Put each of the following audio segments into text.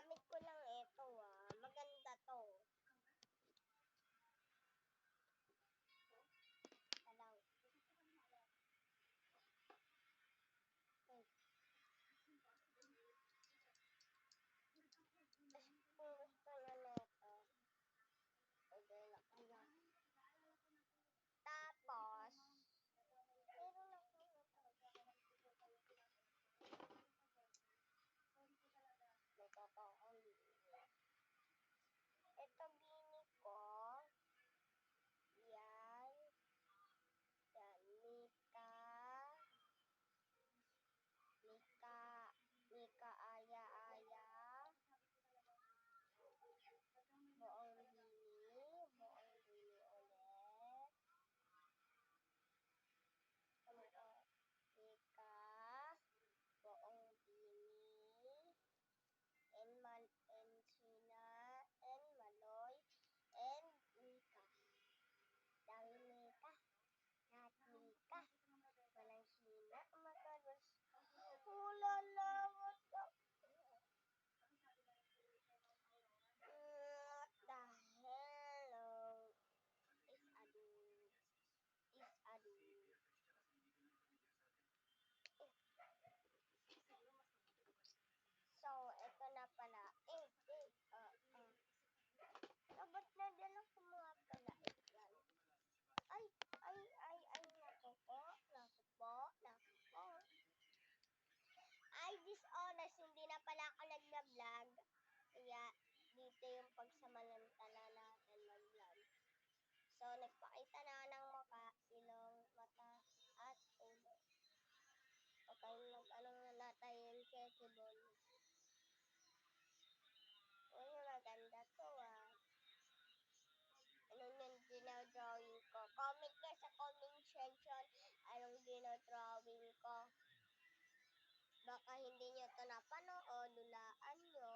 Gamit ko lang ito Maganda to. Talaw. Kung gusto nyo nito, pwede na kayo. Tapos, meron ako may totoong ito bini ko. Yan. Yan. Mika aya-aya. Buong bini ulit. Mika, buong bini, and Sina, and Maloy, and Mika. Dami Mika. Lahat Mika. Walang Sina. Matalas. Ulala, what the... What the hell? Is adu. So, ito na pala. Ba't nadala ko mga pala? Ay, naku po. Ay, dishonest. Hindi na pala ako nag-vlog. Kaya, dito yung pagsamanantala natin mag-vlog. So, nagpakita na ng mukha, ilong, mata, at ulo. Okay, mag-anong na natin yung checklist. Uy, maganda to Anong yung dinodrawing ko? Comment nyo sa comment section anong dinodrawing ko. Baka hindi nyo ito napanood, dulaan nyo.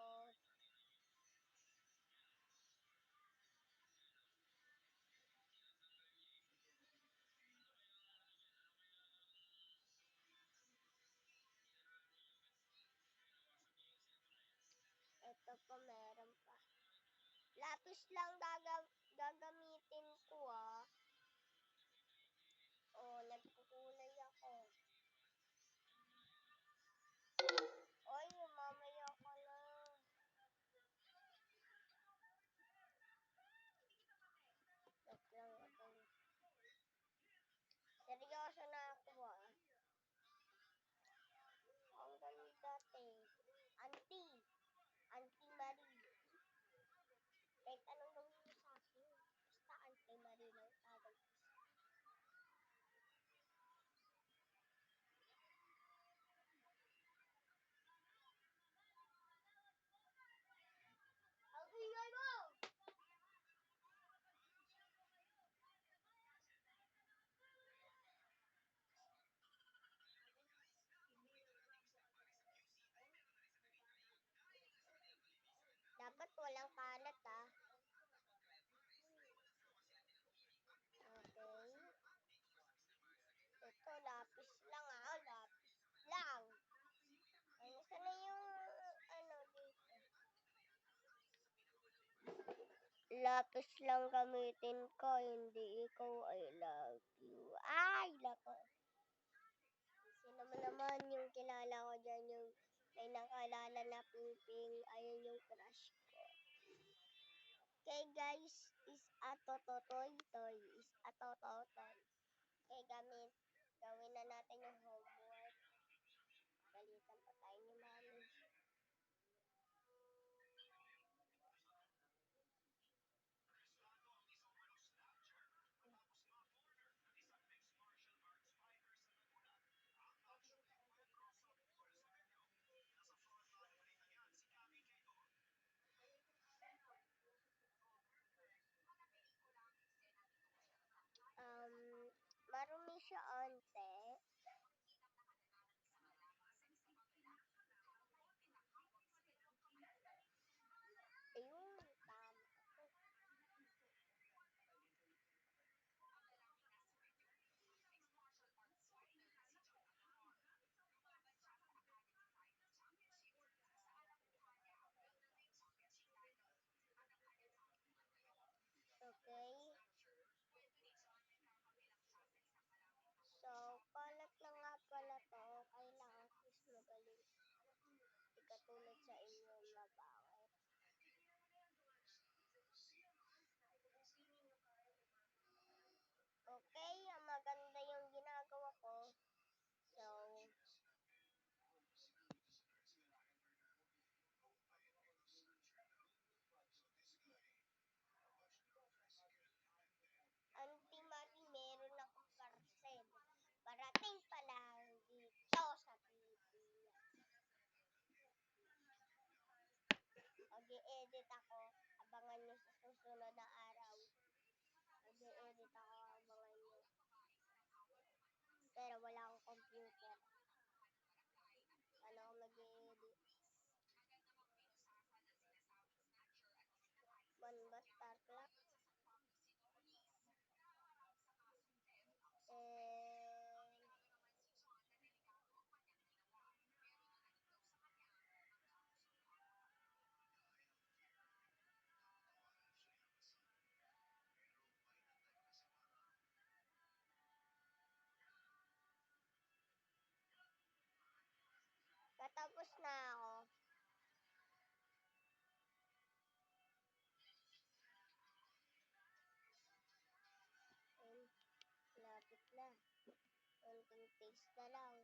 Ito po, meron pa. Lapis lang gagamitin ko nagkukulay ako. Oy, mamaya ka na. Wait lang ako. Seryoso na ako Ang ganda Auntie Marie. Kahit anong gawin mo sa akin. Basta Auntie Marie lang tawag ko sa ang ingay mo! Dapat walang kalat Okay. Ito, lapis lang lapis lang. Ay, nasa na yung dito? Lapis lang gamitin ko, hindi ikaw I love you. Ay, lako. Sino naman yung kilala ko dyan, yung may nakalala na Ping. Ayun yung crush ko. Okay guys, is a tototoy. Is a tototoy. Okay, gawin na natin yung homework. Balitan pa tayo ni Mami. Marumi siya onte. katulad sa inyo mapangit. Okay, maganda yung ginagawa ko. So, Auntie Marie, meron akong parcel. Parating pa lang dito sa Pilipinas. Mag-i-edit ako. Abangan nyo sa susunod na araw. Mag-i-edit ako. Abangan nyo. Pero wala akong computer. Ano ako mag-i-edit? Manba Star Clock. Katapos na ako. Lapit na. Konting taste na lang.